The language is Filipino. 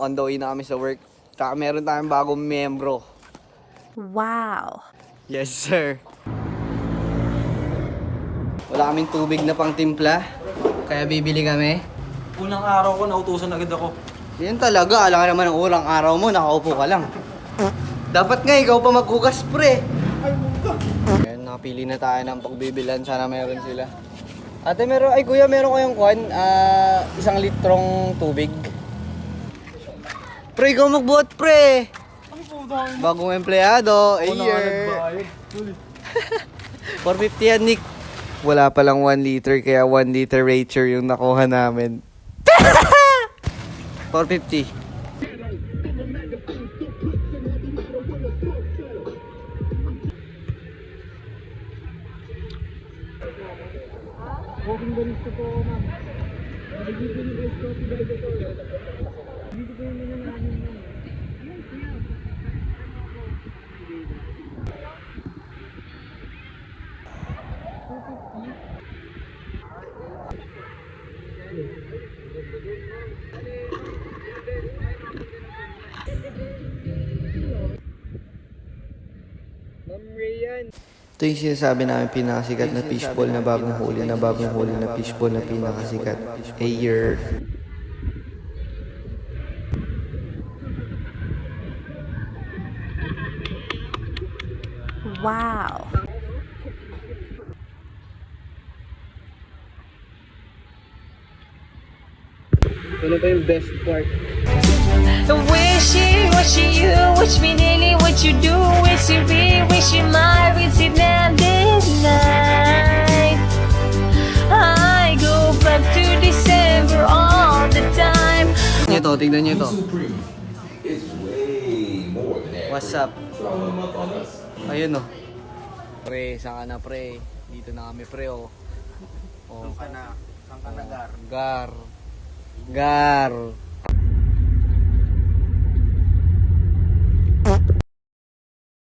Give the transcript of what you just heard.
On the way na kami sa work. Tsaka meron tayong bagong miyembro. Wow. Yes, sir. Wala kaming tubig na pang timpla. Kaya bibili kami. Unang araw ko, nautusan agad ako. Yan talaga. Alam ka naman ng urang araw mo, nakaupo ka lang. Dapat nga ikaw pa maghugas, pre. Ay, muka. Ayan, nakapili na tayo ng pagbibilan. Sana meron sila. Ate, meron, ay kuya, meron kayong kwan? 1 litrong tubig. Pre, ikaw magbuhat, pre. Bagong empleyado. Ay, year. 450 yan, Nick. Wala palang 1 liter, kaya 1 liter racher yung nakuha namin. 450. Ito yung sinasabi namin pinakasikat na fishball na bagong huli na fishball na pinakasikat. Ayer. Wow. Ano ba yung best part? Wishing you, wish me daily what you do, wish you be, wish you might, wish it now this night. I go back to December all the time. Tignan nyo ito. What's up? Ayun oh. Pre, saan ka na pre? Dito na kami pre oh. Oh. Saan ka na? Gar.